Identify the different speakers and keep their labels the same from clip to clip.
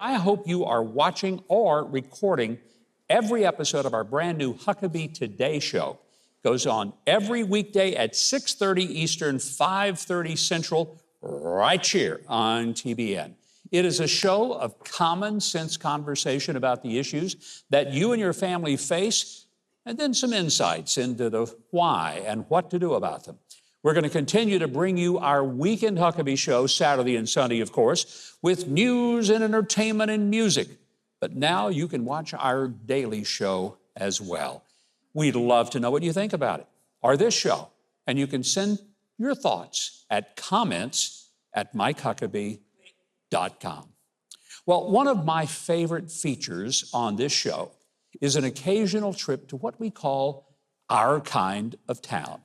Speaker 1: I hope you are watching or recording every episode of our brand new Huckabee Today show. It goes on every weekday at 6:30 Eastern, 5:30 Central, right here on TBN. It is a show of common sense conversation about the issues that you and your family face, and then some insights into the why and what to do about them. We're going to continue to bring you our Weekend Huckabee show, Saturday and Sunday, of course, with news and entertainment and music. But now you can watch our daily show as well. We'd love to know what you think about it or this show. And you can send your thoughts at comments@MikeHuckabee.com. Well, one of my favorite features on this show is an occasional trip to what we call our kind of town.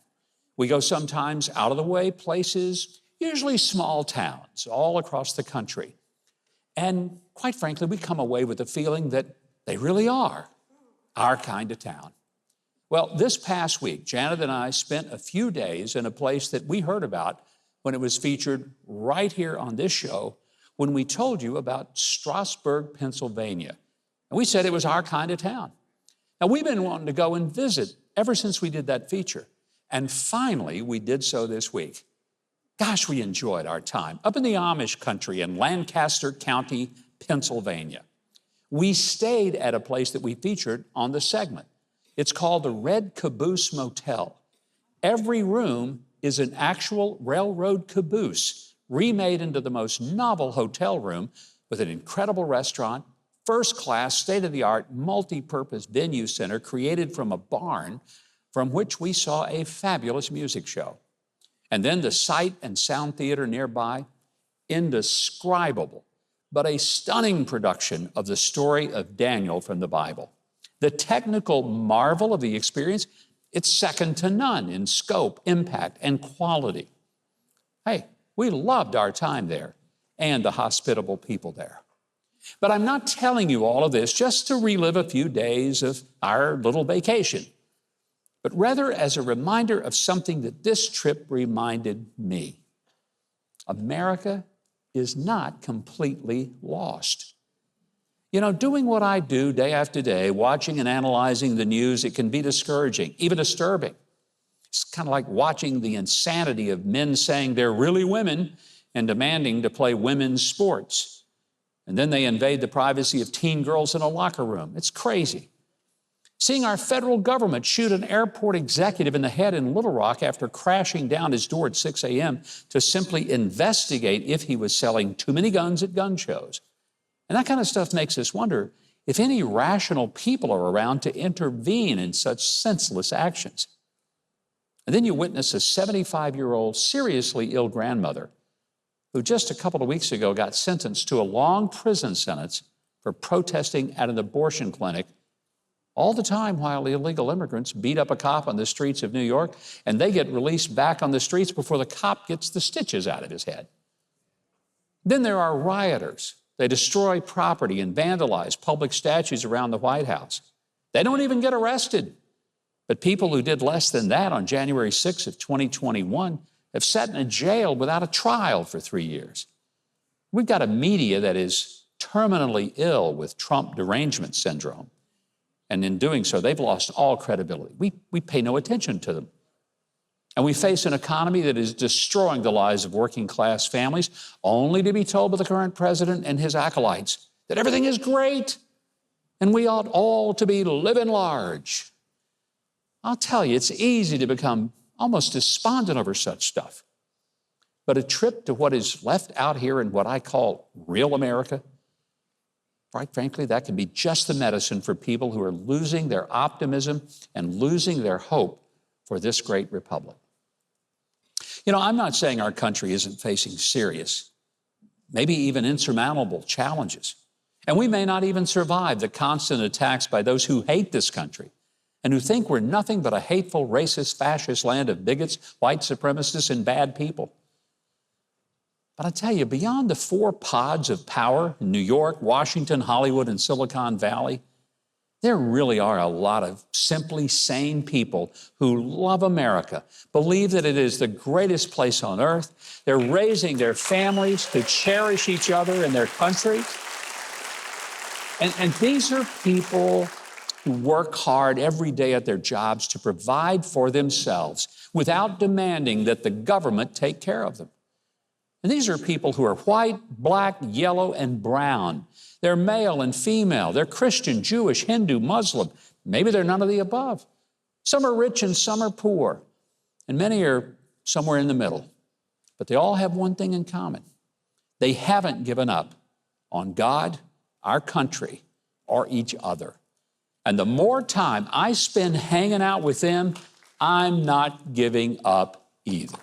Speaker 1: We go sometimes out of the way places, usually small towns all across the country. And quite frankly, we come away with the feeling that they really are our kind of town. Well, this past week, Janet and I spent a few days in a place that we heard about when it was featured right here on this show when we told you about Strasburg, Pennsylvania. And we said it was our kind of town. Now, we've been wanting to go and visit ever since we did that feature. And finally, we did so this week. Gosh, we enjoyed our time up in the Amish country in Lancaster County, Pennsylvania. We stayed at a place that we featured on the segment. It's called the Red Caboose Motel. Every room is an actual railroad caboose remade into the most novel hotel room with an incredible restaurant, first-class, state-of-the-art, multi-purpose venue center created from a barn from which we saw a fabulous music show. And then the Sight and Sound Theater nearby, indescribable, but a stunning production of the story of Daniel from the Bible. The technical marvel of the experience, it's second to none in scope, impact, and quality. Hey, we loved our time there and the hospitable people there. But I'm not telling you all of this just to relive a few days of our little vacation, but rather as a reminder of something that this trip reminded me. America is not completely lost. You know, doing what I do day after day, watching and analyzing the news, it can be discouraging, even disturbing. It's kind of like watching the insanity of men saying they're really women and demanding to play women's sports. And then they invade the privacy of teen girls in a locker room. It's crazy. Seeing our federal government shoot an airport executive in the head in Little Rock after crashing down his door at 6 a.m. to simply investigate if he was selling too many guns at gun shows. And that kind of stuff makes us wonder if any rational people are around to intervene in such senseless actions. And then you witness a 75-year-old seriously ill grandmother who just a couple of weeks ago got sentenced to a long prison sentence for protesting at an abortion clinic, all the time while illegal immigrants beat up a cop on the streets of New York, and they get released back on the streets before the cop gets the stitches out of his head. Then there are rioters. They destroy property and vandalize public statues around the White House. They don't even get arrested. But people who did less than that on January 6th of 2021 have sat in a jail without a trial for 3 years. We've got a media that is terminally ill with Trump derangement syndrome. And in doing so, they've lost all credibility. We pay no attention to them. And we face an economy that is destroying the lives of working class families, only to be told by the current president and his acolytes that everything is great and we ought all to be living large. I'll tell you, it's easy to become almost despondent over such stuff. But a trip to what is left out here in what I call real America, quite frankly, that can be just the medicine for people who are losing their optimism and losing their hope for this great republic. You know, I'm not saying our country isn't facing serious, maybe even insurmountable challenges. And we may not even survive the constant attacks by those who hate this country and who think we're nothing but a hateful, racist, fascist land of bigots, white supremacists, and bad people. But I tell you, beyond the four pods of power in New York, Washington, Hollywood, and Silicon Valley, there really are a lot of simply sane people who love America, believe that it is the greatest place on earth. They're raising their families to cherish each other and their country. And these are people who work hard every day at their jobs to provide for themselves without demanding that the government take care of them. And these are people who are white, black, yellow, and brown. They're male and female. They're Christian, Jewish, Hindu, Muslim. Maybe they're none of the above. Some are rich and some are poor. And many are somewhere in the middle. But they all have one thing in common. They haven't given up on God, our country, or each other. And the more time I spend hanging out with them, I'm not giving up either.